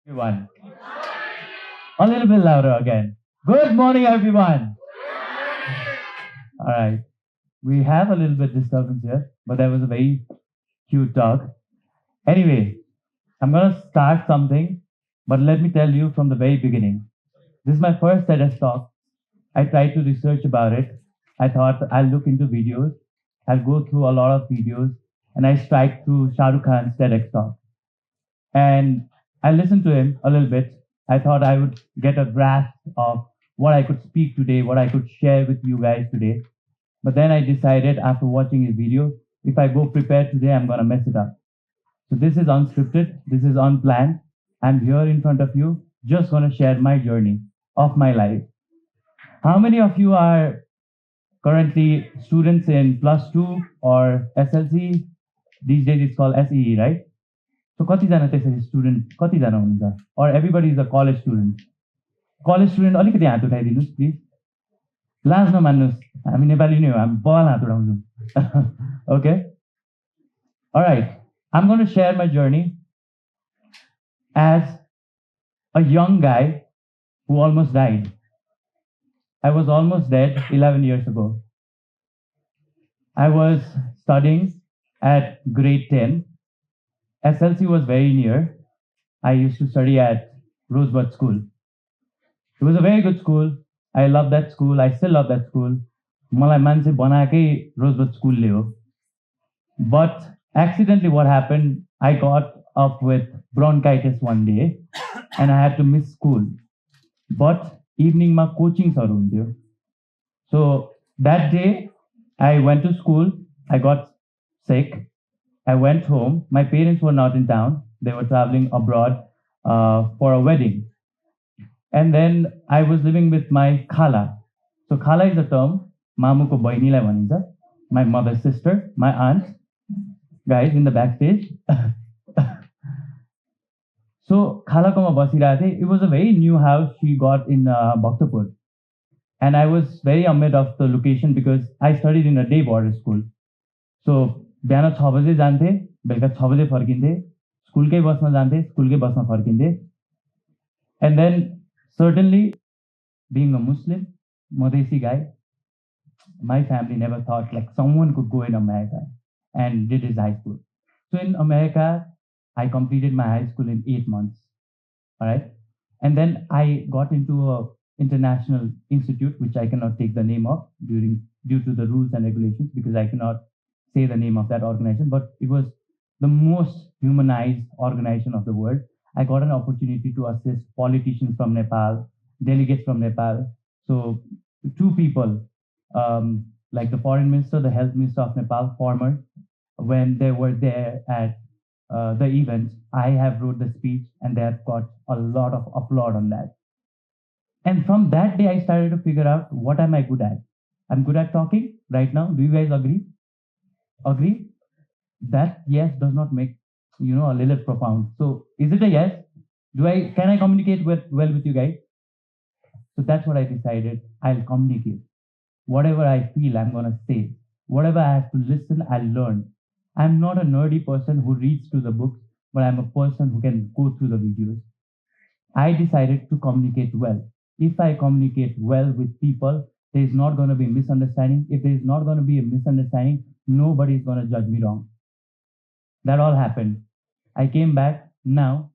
Everyone. A little bit louder again. Good morning, everyone. All right. We have a little bit disturbance here, but that was a very cute talk. Anyway, I'm gonna start something, but let me tell you from the very beginning. This is my first TEDx talk. I tried to research about it. I thought I'll look into videos. I'll go through a lot of videos, and I strike through Shah Rukh Khan's TEDx talk. And I listened to him a little bit. I thought I would get a grasp of what I could speak today, what I could share with you guys today. But then I decided after watching his video, if I go prepared today, I'm going to mess it up. So this is unscripted, this is unplanned. I'm here in front of you, just going to share my journey of my life. How many of you are currently students in plus two or SLC? These days it's called SEE, right? So कतिजना त्यसरी student कतिजना हुनुहुन्छ or everybody is a college student? College student अलिकति हात उठाइदिनुहोस् please लाज नमान्नुहोस् हामी नेपाली नै हो हामी बल हात उठाउँछौँ okay all right I'm going to share my journey as a young guy who almost died. I was almost dead 11 years ago. I was studying at grade 10. SLC was very near. I used to study at Rosebud School. It was a very good school. I love that school. I still love that school. मलाई मान्छे बनाएकै Rosebud School ले हो. But accidentally what happened, I got up with bronchitis one day and I had to miss school. But evening ma coaching saru hunthyo. So that day I went to school. I got sick. I went home. My parents were not in town. They were traveling abroad for a wedding. And then I was living with my khala. So khala is a term. Mamu ko bainilai bhanincha. My mother's sister, my aunt. Guys in the backstage. So khala ko ma basiraheko thiए. It was a very new house she got in Bhaktapur. And I was very amazed of the location because I studied in a day boarding school. So बिहान 6 बजे जान्थे बेलुका 6 बजे फर्किन्थे स्कुलकै बसमा जान्थे स्कुलकै बसमा फर्किन्थे and then certainly being a Muslim Madesi guy my family never thought like someone could go in America and did his high school. So in America I completed my high school in 8 months. All right, and then I got into a international institute which I cannot take the name of due to the rules and regulations because I cannot say the name of that organization, but it was the most humanized organization of the world. I got an opportunity to assist politicians from Nepal, delegates from Nepal. So two people, like the foreign minister, the health minister of Nepal, former, when they were there at the event, I have wrote the speech and they have got a lot of applaud on that. And from that day, I started to figure out what am I good at. I'm good at talking right now. Do you guys agree? Agree? That yes does not make a little profound. So is it a yes? Can I communicate well with you guys? So that's what I decided. I'll communicate. Whatever I feel, I'm gonna say. Whatever I have to listen, I'll learn. I'm not a nerdy person who reads through the books, but I'm a person who can go through the videos. I decided to communicate well. If I communicate well with people, there is not going to be misunderstanding. If there is not going to be a misunderstanding, nobody is going to judge me wrong. That all happened. I came back. Now,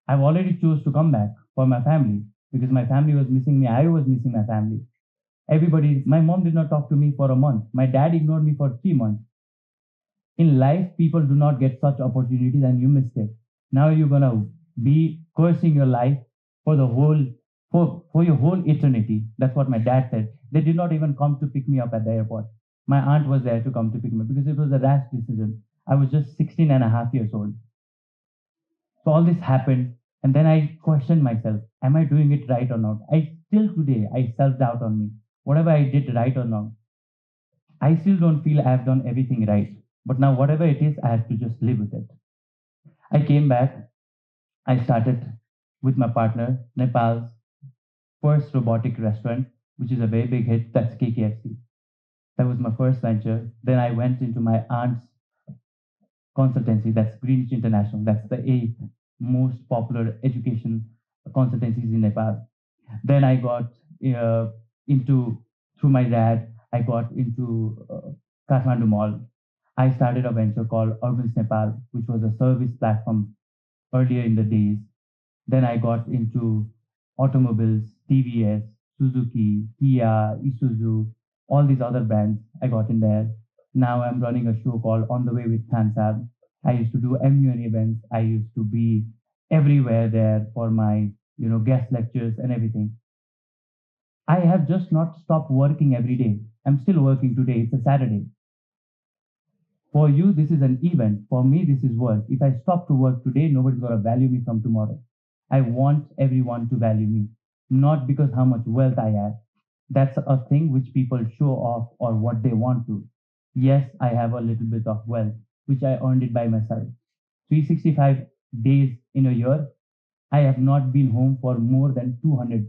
I've already chose to come back for my family because my family was missing me. I was missing my family. My mom did not talk to me for a month. My dad ignored me for 3 months. In life, people do not get such opportunities and you missed it. Now you're going to be cursing your life for your whole eternity. That's what my dad said. They did not even come to pick me up at the airport. My aunt was there to come to pick me up because it was a rash decision. I was just 16 and a half years old. So all this happened and then I questioned myself, am I doing it right or not? Today, I self-doubt on me. Whatever I did right or not, I still don't feel I have done everything right. But now whatever it is, I have to just live with it. I came back. I started with my partner, Nepal's first robotic restaurant, which is a very big hit. That's KKFC. That was my first venture. Then I went into my aunt's consultancy. That's Greenwich International. That's the eighth most popular education consultancies in Nepal. Then I got uh, into, through my dad, I got into Kathmandu Mall. I started a venture called Urbans Nepal, which was a service platform earlier in the days. Then I got into automobiles, TVS, Suzuki, Kia, Isuzu, all these other brands I got in there. Now I'm running a show called On the Way with Kansab. I used to do MUN events. I used to be everywhere there for my, guest lectures and everything. I have just not stopped working every day. I'm still working today. It's a Saturday. For you, this is an event. For me, this is work. If I stop to work today, nobody's going to value me from tomorrow. I want everyone to value me, not because how much wealth I have. That's a thing which people show off or what they want to. Yes, I have a little bit of wealth, which I earned it by myself. 365 days in a year, I have not been home for more than 200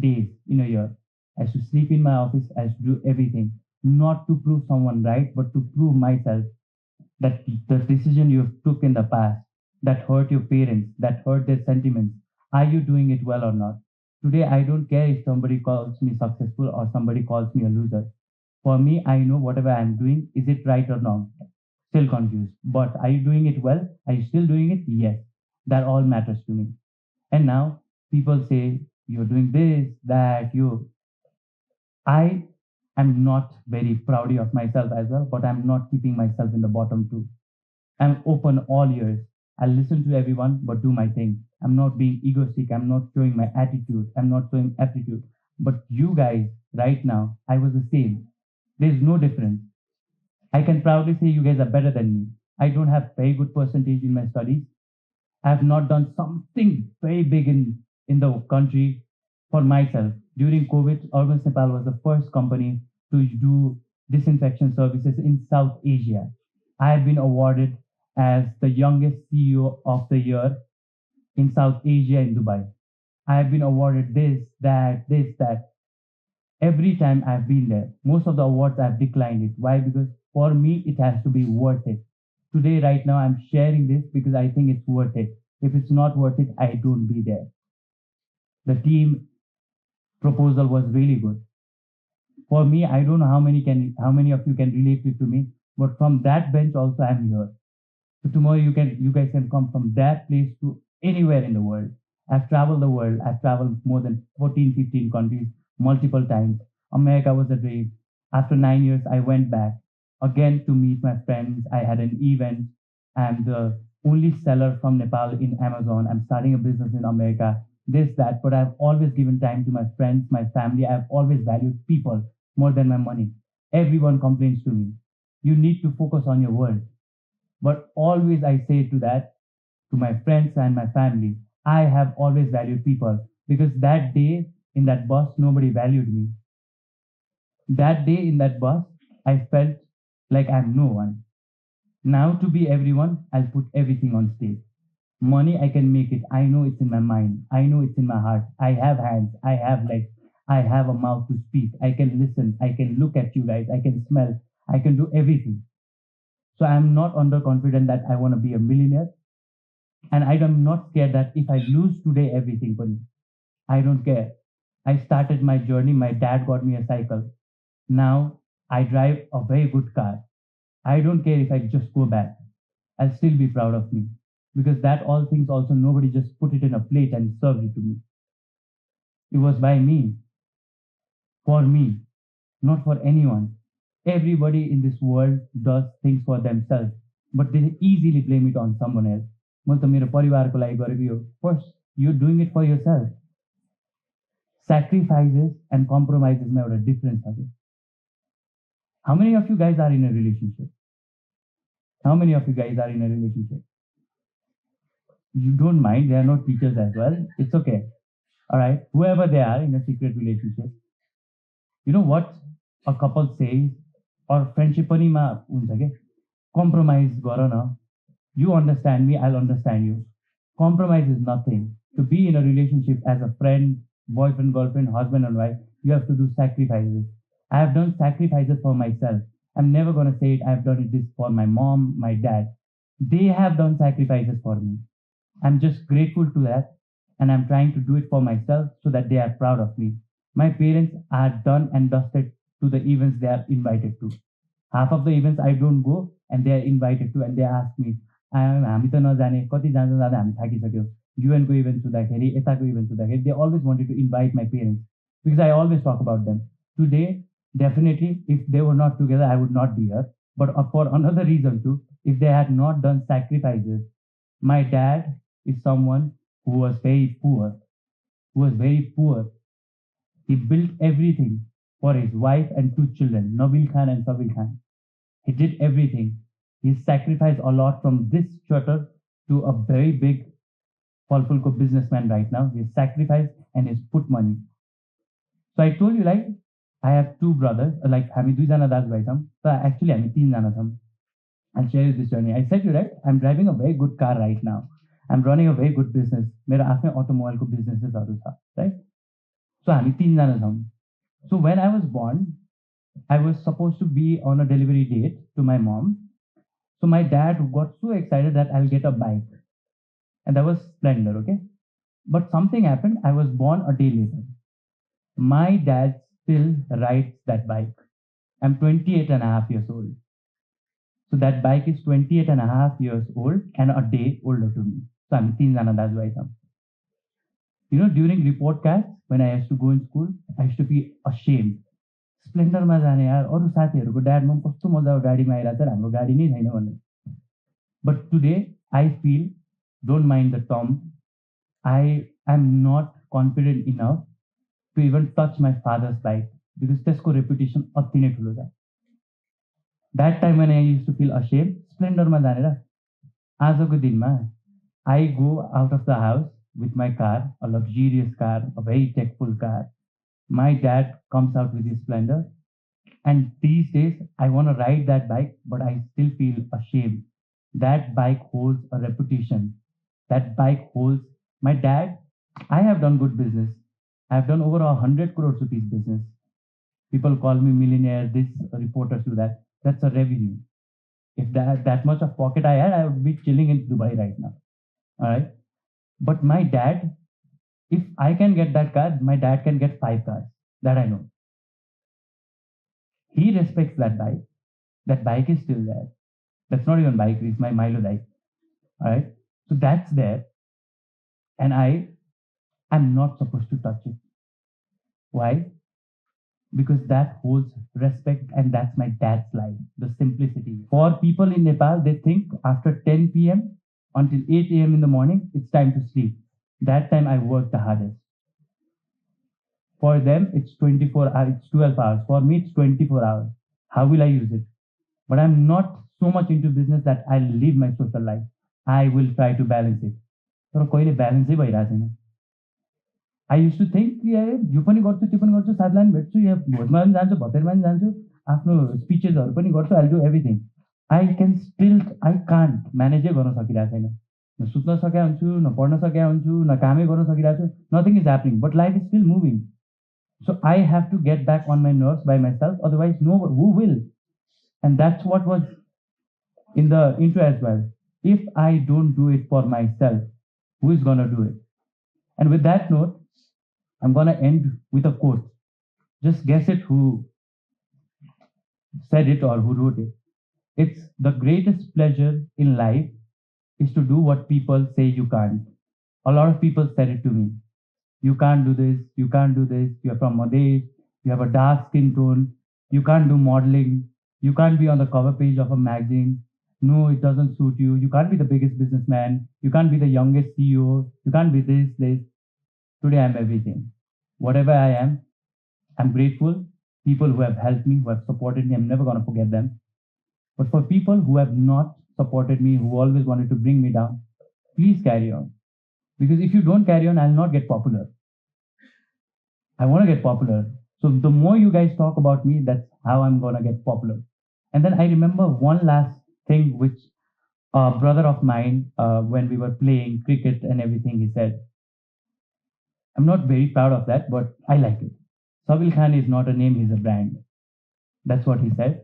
days in a year. I used to sleep in my office, I used to do everything, not to prove someone right, but to prove myself that the decision you took in the past that hurt your parents, that hurt their sentiments, are you doing it well or not? Today, I don't care if somebody calls me successful or somebody calls me a loser. For me, I know whatever I'm doing, is it right or wrong? Still confused. But are you doing it well? Are you still doing it? Yes. That all matters to me. And now people say, you're doing this, that, you. I am not very proud of myself as well, but I'm not keeping myself in the bottom too. I'm open all ears. I listen to everyone, but do my thing. I'm not being egoistic. I'm not showing my attitude. I'm not showing aptitude. But you guys, right now, I was the same. There's no difference. I can proudly say you guys are better than me. I don't have very good percentage in my studies. I have not done something very big in the country for myself. During COVID, Urban Nepal was the first company to do disinfection services in South Asia. I have been awarded as the youngest CEO of the year in South Asia in Dubai. I have been awarded this, that. Every time I've been there, most of the awards I've declined it. Why? Because for me, it has to be worth it. Today, right now, I'm sharing this because I think it's worth it. If it's not worth it, I don't be there. The team proposal was really good. For me, I don't know how many of you can relate it to me, but from that bench also I'm here. So tomorrow you guys can come from that place to anywhere in the world. I've traveled the world. I've traveled more than 14, 15 countries multiple times. America was a dream. After 9 years, I went back again to meet my friends. I had an event. I'm the only seller from Nepal in Amazon. I'm starting a business in America. This, that, but I've always given time to my friends, my family. I've always valued people more than my money. Everyone complains to me. You need to focus on your world. But always I say to that, to my friends and my family, I have always valued people because that day in that bus, nobody valued me. That day in that bus, I felt like I'm no one. Now to be everyone, I'll put everything on stage. Money, I can make it. I know it's in my mind. I know it's in my heart. I have hands. I have legs. I have a mouth to speak. I can listen. I can look at you guys. I can smell. I can do everything. So I'm not underconfident that I want to be a millionaire. And I am not scared that if I lose today everything for me, I don't care. I started my journey. My dad got me a cycle. Now I drive a very good car. I don't care if I just go back. I'll still be proud of me. Because that all things also nobody just put it in a plate and served it to me. It was by me, for me, not for anyone. Everybody in this world does things for themselves, but they easily blame it on someone else. म त मेरो परिवारको लागि गरेको यो first you're doing it for yourself. Sacrifices and compromises मा एउटा difference छ कि. How many of you guys are in a relationship? How many of you guys are in a relationship? You don't mind, they are not teachers as well. It's okay. All right. Whoever they are in a secret relationship, you know what a couple says or friendship पनि मा हुन्छ के compromise गर न. You understand me, I'll understand you. Compromise is nothing. To be in a relationship as a friend, boyfriend, girlfriend, husband, and wife, you have to do sacrifices. I have done sacrifices for myself. I'm never going to say it. I've done it this for my mom, my dad. They have done sacrifices for me. I'm just grateful to that, and I'm trying to do it for myself so that they are proud of me. My parents are done and dusted to the events they are invited to. Half of the events I don't go, and they are invited to, and they ask me, हामी त नजाने कति जाँदा जाँदा हामी थाकिसक्यो युएनको event हुँदाखेरि यताको event हुँदाखेरि they always wanted to invite my parents because I always talk about them today definitely if they were not together I would not be here, but for another reason too, if they had not done sacrifices. My dad is someone who was very poor, He built everything for his wife and two children, Nabil Khan and Sabil Khan. He did everything. He sacrificed a lot from this shutter to a very big Falfulko businessman right now. He sacrificed and he's put money. So I told you, like, I have two brothers, like हामी दुईजना दाजुभाइ छौँ तर actually हामी तीनजना छौँ. I'll share you this journey. I said you right, I'm driving a very good car right now. I'm running a very good business. मेरो आफ्नै अटोमोबाइलको बिजनेसेसहरू छ, right? So हामी तीनजना छौँ. So when I was born, I was supposed to be on a delivery date to my mom. So my dad got so excited that I'll get a bike. And that was Splendor, okay? But something happened. I was born a day later. My dad still rides that bike. I'm 28 and a half years old. So that bike is 28 and a half years old and a day older to me. So I'm तीनजना दाजुभाइ छौँ. You know, during report cards, when I used to go in school, I used to be ashamed. स्प्लेन्डरमा जाने यार अरू साथीहरूको ड्याडमा कस्तो मजाको गाडीमा आइरहेको छ हाम्रो गाडी नै छैन भन्ने. But today I feel, don't mind the term, I am not confident enough to even touch my father's bike because त्यसको reputation अति नै ठुलो छ. That time when I used to feel ashamed, स्प्लेन्डरमा जानेर आजको दिनमा I go out of the house with my car, a luxurious car, a very techful car. My dad comes out with his Splendor, and these days I want to ride that bike, but I still feel ashamed. That bike holds a reputation. That bike holds my dad. I have done good business. I have done over 100 crores rupees business. People call me millionaire. This reporters do that. That's a revenue. If that much of pocket I had, I would be chilling in Dubai right now. All right. But my dad, if I can get that car, my dad can get 5 cars. That I know. He respects that bike. That bike is still there. That's not even bike, it's my Milo bike. All right. So that's there. And I am not supposed to touch it. Why? Because that holds respect and that's my dad's life. The simplicity. For people in Nepal, they think after 10 p.m. until 8 a.m. in the morning, it's time to sleep. That time I work the hardest. For them, it's 24 hours, it's 12 hours. For me, it's 24 hours. How will I use it? But I'm not so much into business that I'll live my social life. I will try to balance it. तर कहिले ब्यालेन्सै भइरहेको छैन. I used to think यो पनि गर्छु त्यो पनि गर्छु साथीलाई पनि भेट्छु यहाँ भोजमा पनि जान्छु भतेरमा पनि जान्छु आफ्नो स्पिचेसहरू पनि गर्छु I'll do everything. I can't म्यानेजै गर्न सकिरहेको छैन. न सुत्न सकेको हुन्छु न पढ्न सकेको हुन्छु न कामै गर्न सकिरहेको छु. Nothing is happening but life is still moving. So I have to get back on my nerves by myself, otherwise no who will? And that's what was in the intro as well. If I don't do it for myself, who is gonna do it? And with that note, I'm gonna end with a quote. Just guess it who said it or who wrote it. It's the greatest pleasure in life is to do what people say you can't. A lot of people said it to me. You can't do this, you can't do this, you're from Madhesh, you have a dark skin tone, you can't do modeling, you can't be on the cover page of a magazine, no, it doesn't suit you, you can't be the biggest businessman, you can't be the youngest CEO, you can't be this. Today I'm everything. Whatever I am, I'm grateful. People who have helped me, who have supported me, I'm never going to forget them. But for people who have not supported me, who always wanted to bring me down, please carry on. Because if you don't carry on, I'll not get popular. I want to get popular. So the more you guys talk about me, that's how I'm going to get popular. And then I remember one last thing which a brother of mine, when we were playing cricket and everything, he said, I'm not very proud of that, but I like it. Sabil Khan is not a name, he's a brand. That's what he said.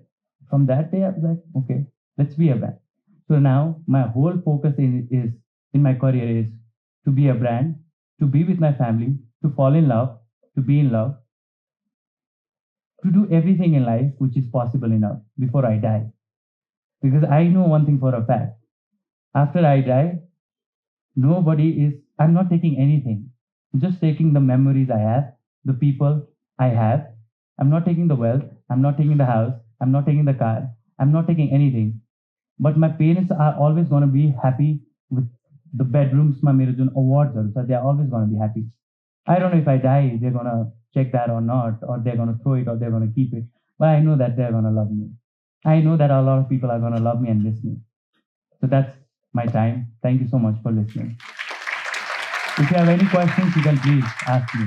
From that day, I was like, okay, let's be a brand. So now my whole focus is in my career is to be a brand, to be with my family, to fall in love, to be in love, to do everything in life which is possible enough before I die. Because I know one thing for a fact. After I die, I'm not taking anything. I'm just taking the memories I have, the people I have. I'm not taking the wealth. I'm not taking the house. I'm not taking the car. I'm not taking anything. But my parents are always going to be happy with the bedrooms, my Mirajun awards, so they're always going to be happy. I don't know if I die, they're going to check that or not, or they're going to throw it or they're going to keep it. But I know that they're going to love me. I know that a lot of people are going to love me and miss me. So that's my time. Thank you so much for listening. If you have any questions, you can please ask me.